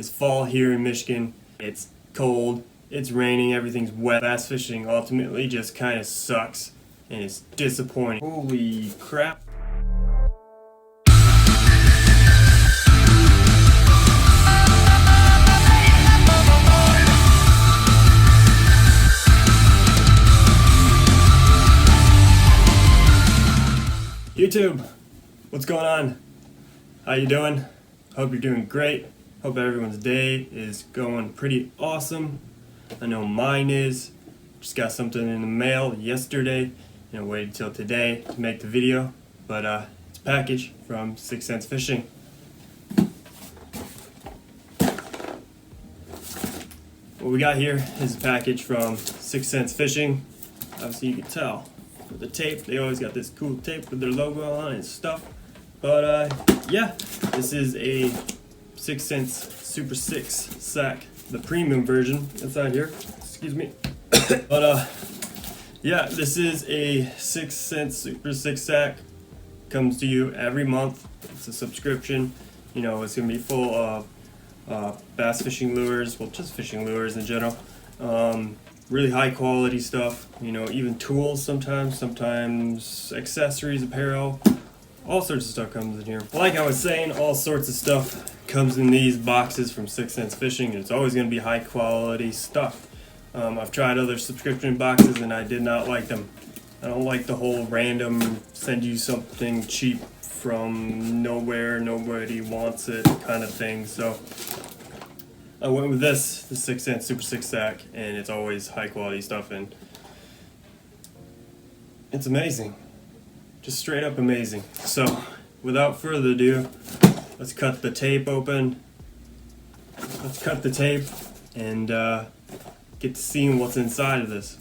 It's fall here in Michigan. It's cold, it's raining, everything's wet. Bass fishing ultimately just kind of sucks and it's disappointing. Holy crap. YouTube, what's going on? How you doing? Hope you're doing great. Hope everyone's day is going pretty awesome. I know mine is. Just got something in the mail yesterday. Waited till today to make the video. But it's a package from 6 Cents Fishing. What we got here is a package from 6 Cents Fishing. Obviously you can tell with the tape. They always got this cool tape with their logo on and stuff. But yeah, this is a 6 Cents Super 6 sack, the premium version. It's out here, excuse me. But yeah, this is a 6 Cents Super 6 sack. Comes to you every month. It's a subscription. It's gonna be full of bass fishing lures, well, just fishing lures in general. Really high quality stuff. Even tools sometimes accessories, apparel. All sorts of stuff comes in here. Like I was saying, all sorts of stuff comes in these boxes from 6 Cents Fishing, and it's always going to be high quality stuff. I've tried other subscription boxes and I did not like them. I don't like the whole random send you something cheap from nowhere, nobody wants it kind of thing. So I went with this, the 6 Cents Super 6 sack, and it's always high quality stuff and it's amazing. Just straight up amazing. So, without further ado, let's cut the tape open. Let's cut the tape and get to seeing what's inside of this.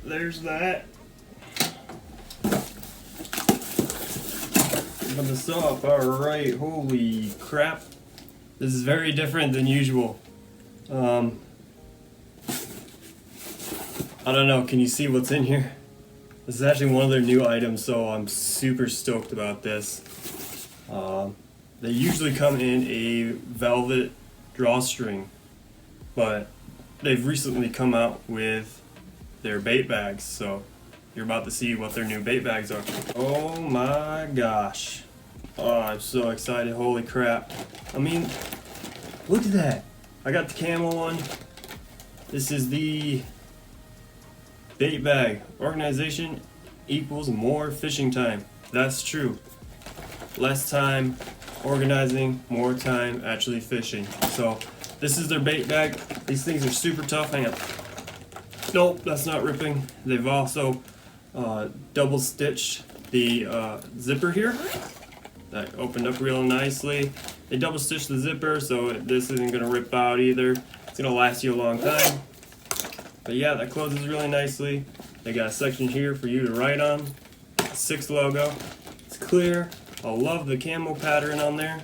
There's that. Open this up. Alright, holy crap. This is very different than usual. I don't know, can you see what's in here? This is actually one of their new items, so I'm super stoked about this. They usually come in a velvet drawstring, but they've recently come out with their bait bags, so you're about to see what their new bait bags are. Oh my gosh. Oh, I'm so excited. Holy crap. I mean, look at that. I got the camo one. This is the bait bag. Organization equals more fishing time. That's true. Less time organizing, more time actually fishing. So this is their bait bag. These things are super tough. Hang on. Nope, that's not ripping. They've also double stitched the zipper here. That opened up real nicely. They double stitched the zipper, so this isn't gonna rip out either. It's gonna last you a long time. But yeah, that closes really nicely. They got a section here for you to write on. 6 logo. It's clear. I love the camo pattern on there.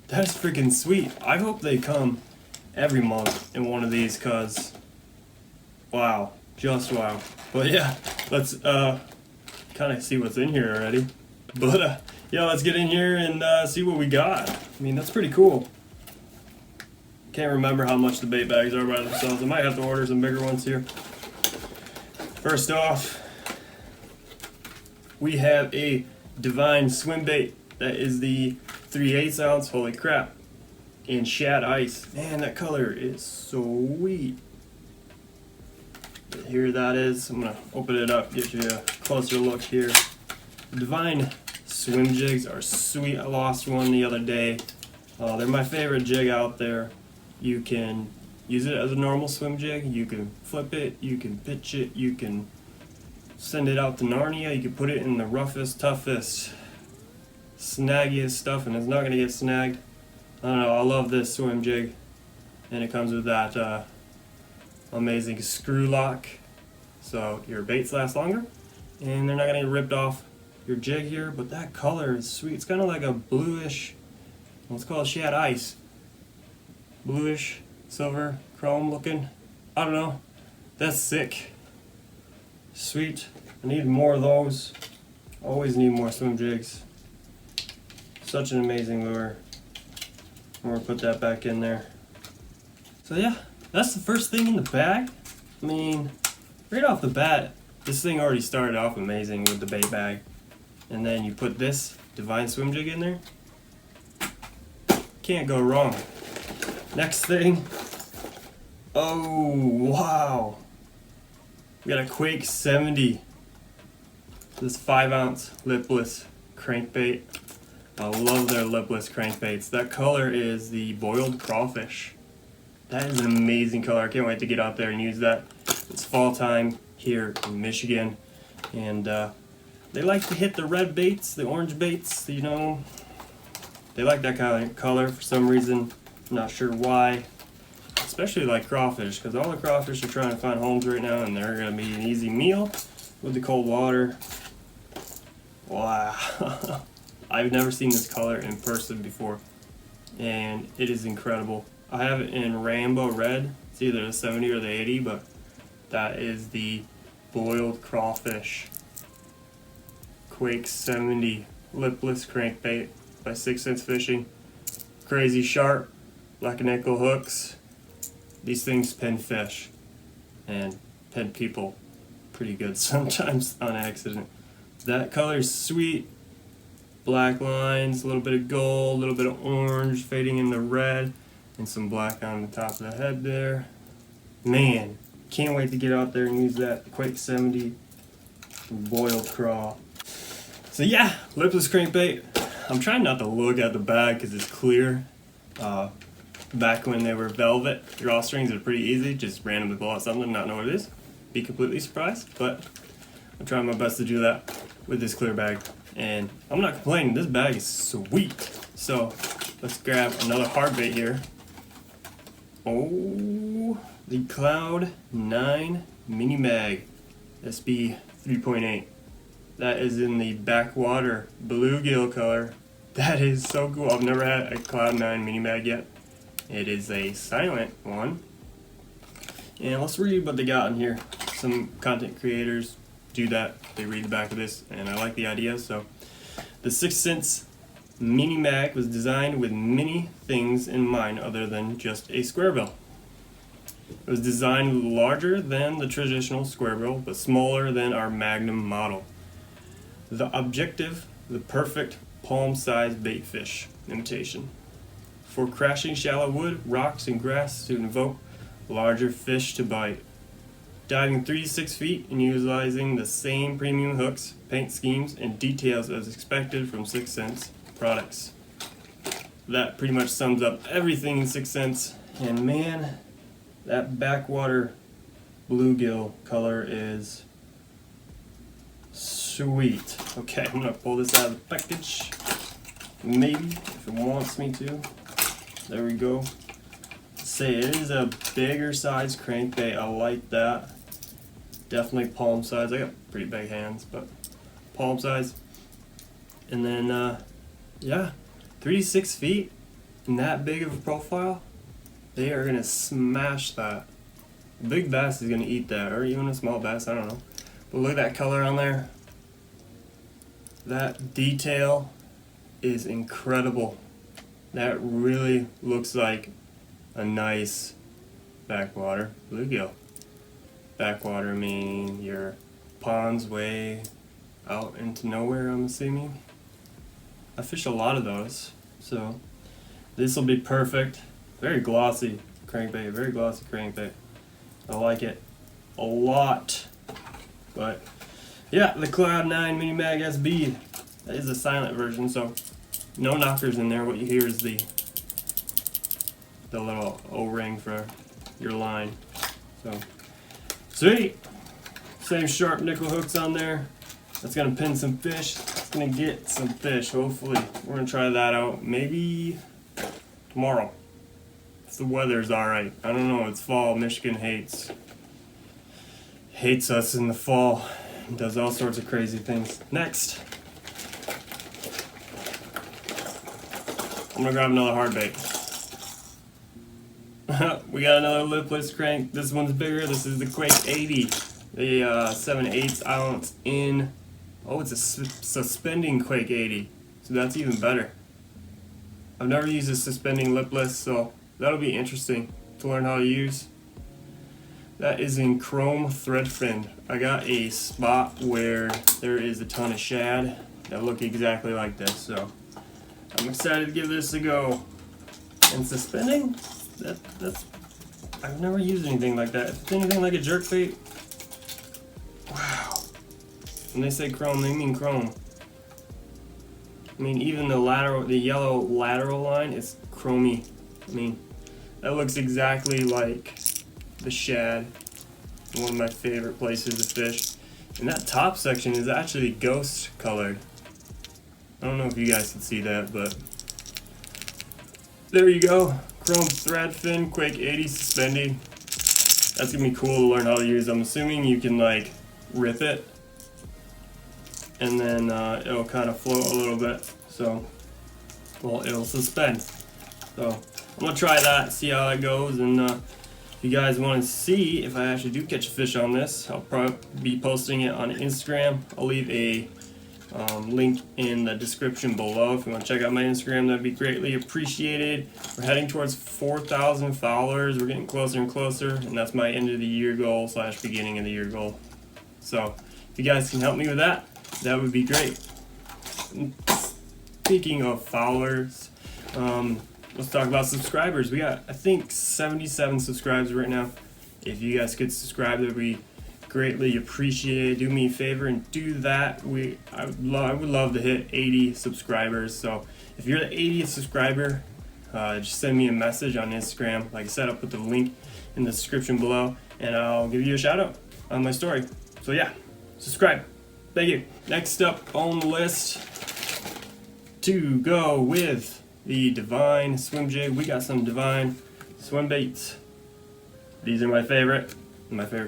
That's freaking sweet. I hope they come every month in one of these, cause wow, just wow. But yeah, let's kind of see what's in here already. But yeah, let's get in here and see what we got. I mean, that's pretty cool. Can't remember how much the bait bags are by themselves. I might have to order some bigger ones here. First off, we have a Divine swim bait. That is the 3/8 ounce, holy crap, in shad ice. Man, that color is sweet. Here that is. I'm gonna open it up, get you a closer look here. The Divine swim jigs are sweet. I lost one the other day. They're my favorite jig out there. You can use it as a normal swim jig. You can flip it, you can pitch it, you can send it out to Narnia, you can put it in the roughest, toughest, snaggiest stuff and it's not gonna get snagged. I don't know, I love this swim jig. And it comes with that amazing screw lock, so your baits last longer and they're not going to get ripped off your jig here, but that color is sweet. It's kind of like a bluish, let's call it shad ice. Bluish, silver, chrome looking. I don't know. That's sick. Sweet. I need more of those. Always need more swim jigs. Such an amazing lure. I'm gonna put that back in there. So yeah, that's the first thing in the bag. I mean, right off the bat, this thing already started off amazing with the bait bag. And then you put this Divine swim jig in there. Can't go wrong. Next thing. Oh, wow. We got a Quake 70. This 5-ounce lipless crankbait. I love their lipless crankbaits. That color is the boiled crawfish. That is an amazing color. I can't wait to get out there and use that. It's fall time here in Michigan, and they like to hit the red baits, the orange baits, you know. They like that kind of color for some reason. I'm not sure why. Especially like crawfish, because all the crawfish are trying to find homes right now, and they're going to be an easy meal with the cold water. Wow. I've never seen this color in person before, and it is incredible. I have it in rainbow red. It's either the 70 or the 80, but that is the boiled crawfish. Quake 70 lipless crankbait by 6 Cents Fishing. Crazy sharp, black and nickel hooks. These things pin fish and pin people pretty good sometimes on accident. That color is sweet. Black lines, a little bit of gold, a little bit of orange fading into red, and some black on the top of the head there. Man, can't wait to get out there and use that Quake 70 boiled craw. So yeah, lipless crankbait. I'm trying not to look at the bag because it's clear. Back when they were velvet drawstrings, it was pretty easy. Just randomly pull out something, not know what it is. Be completely surprised, but I'm trying my best to do that with this clear bag. And I'm not complaining, this bag is sweet. So let's grab another hard bait here. Oh, the Cloud 9 Mini Mag SB 3.8. That is in the backwater bluegill color. That is so cool. I've never had a Cloud 9 Mini Mag yet. It is a silent one. And let's read what they got in here. Some content creators do that. They read the back of this, and I like the idea. So the 6 Cents Mini Mag was designed with many things in mind other than just a square bill. It was designed larger than the traditional square bill, but smaller than our Magnum model. The objective, the perfect palm-sized bait fish imitation. For crashing shallow wood, rocks, and grass to invoke larger fish to bite. Diving 3 to 6 feet and utilizing the same premium hooks, paint schemes, and details as expected from 6 Cents products. That pretty much sums up everything in 6 Cents. And man, that backwater bluegill color is sweet. Okay, I'm gonna pull this out of the package. Maybe, if it wants me to. There we go. Say it is a bigger size crankbait. I like that. Definitely palm size. I got pretty big hands, but palm size. And then, yeah, 3 to 6 feet and that big of a profile, they are gonna smash that. A big bass is gonna eat that, or even a small bass, I don't know. But look at that color on there. That detail is incredible. That really looks like a nice backwater bluegill. Backwater meaning your ponds way out into nowhere, I'm assuming. I fish a lot of those, so this will be perfect. Very glossy crankbait, very glossy crankbait. I like it a lot. But yeah, the Cloud 9 Mini Mag SB. That is a silent version, so no knockers in there. What you hear is the little O-ring for your line. So sweet. Same sharp nickel hooks on there. That's gonna pin some fish. It's gonna get some fish, hopefully. We're gonna try that out maybe tomorrow, if the weather's alright. I don't know, it's fall. Michigan hates us in the fall. It does all sorts of crazy things. Next, I'm gonna grab another hard bait. We got another lipless crank. This one's bigger. This is the Quake 80. The 7/8 ounce in. Oh, it's a suspending Quake 80. So that's even better. I've never used a suspending lipless, so that'll be interesting to learn how to use. That is in chrome thread fin. I got a spot where there is a ton of shad that look exactly like this, so I'm excited to give this a go. And suspending, that's I've never used anything like that. If it's anything like a jerkbait, wow. When they say chrome, they mean chrome. I mean, even the yellow lateral line is chromy. I mean, that looks exactly like the shad. One of my favorite places to fish. And that top section is actually ghost colored. I don't know if you guys can see that, but there you go. Chrome thread fin, Quake 80 suspending. That's gonna be cool to learn how to use. I'm assuming you can like rip it and then it'll kind of float a little bit. So, well, it'll suspend. So I'm gonna try that, see how that goes, and if you guys want to see if I actually do catch a fish on this, I'll probably be posting it on Instagram. I'll leave a link in the description below. If you want to check out my Instagram, that'd be greatly appreciated. We're heading towards 4,000 followers. We're getting closer and closer, and that's my end of the year goal / beginning of the year goal. So if you guys can help me with that, that would be great. Speaking of followers, let's talk about subscribers. We got, I think, 77 subscribers right now. If you guys could subscribe, that would be greatly appreciated. Do me a favor and do that. I would love to hit 80 subscribers. So if you're the 80th subscriber, just send me a message on Instagram. Like I said, I'll put the link in the description below, and I'll give you a shout out on my story. So yeah, subscribe. Thank you. Next up on the list to go with the Divine swim jig. We got some Divine swim baits. These are my favorite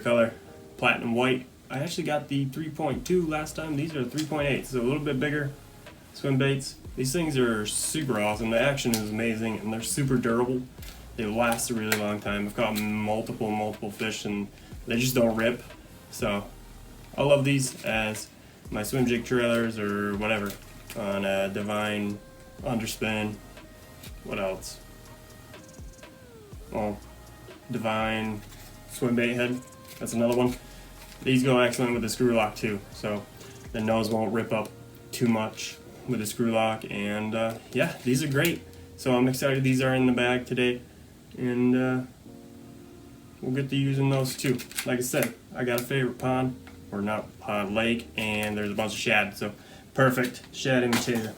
color, platinum white. I actually got the 3.2 last time. These are 3.8, so a little bit bigger swim baits. These things are super awesome. The action is amazing, and they're super durable. They last a really long time. I've caught multiple fish, and they just don't rip. So I love these as my swim jig trailers or whatever on a Divine underspin. What else? Well, Divine swim bait head. That's another one. These go excellent with the screw lock too, so the nose won't rip up too much with the screw lock. And yeah, these are great. So I'm excited these are in the bag today, and we'll get to using those too. Like I said, I got a favorite pond, or not pond, lake, and there's a bunch of shad, so perfect shad imitator.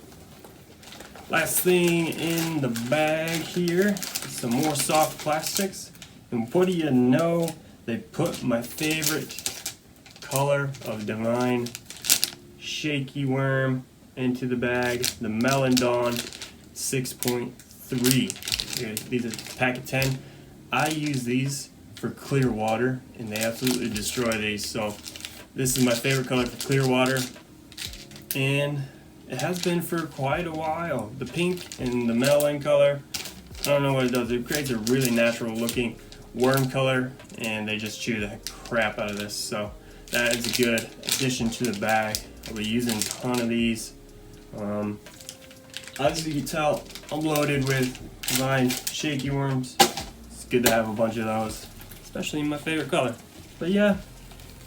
Last thing in the bag here, some more soft plastics. And what do you know? They put my favorite color of Divine Shaky worm into the bag, the Melon Dawn 6.3. These are a pack of 10. I use these for clear water, and they absolutely destroy these. So this is my favorite color for clear water, and it has been for quite a while. The pink and the melon color, I don't know what it does. It creates a really natural looking worm color, and they just chew the crap out of this. So that is a good addition to the bag. I'll be using a ton of these. As you can tell, I'm loaded with Divine Shaky worms. It's good to have a bunch of those, especially in my favorite color. But yeah,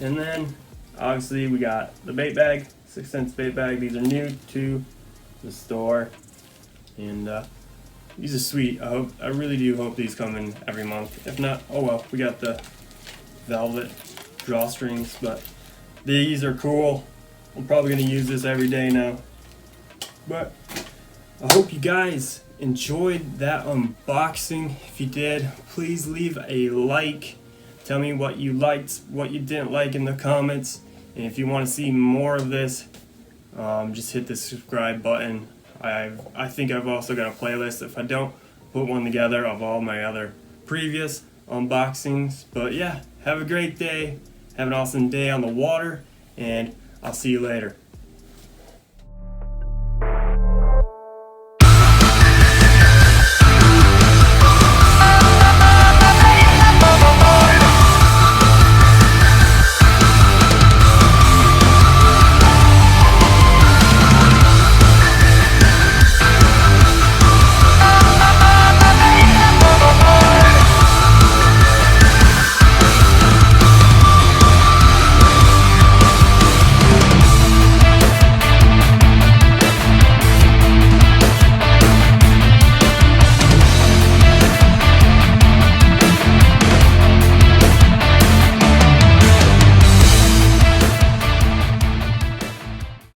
and then obviously we got the bait bag, 6 cents bait bag. These are new to the store, and these are sweet. I really do hope these come in every month. If not, oh well. We got the velvet drawstrings, but these are cool. I'm probably gonna use this every day now. But I hope you guys enjoyed that unboxing. If you did, please leave a like. Tell me what you liked, what you didn't like in the comments. And if you want to see more of this, just hit the subscribe button. I think I've also got a playlist. If I don't, put one together of all my other previous unboxings. But yeah, have a great day. Have an awesome day on the water, and I'll see you later.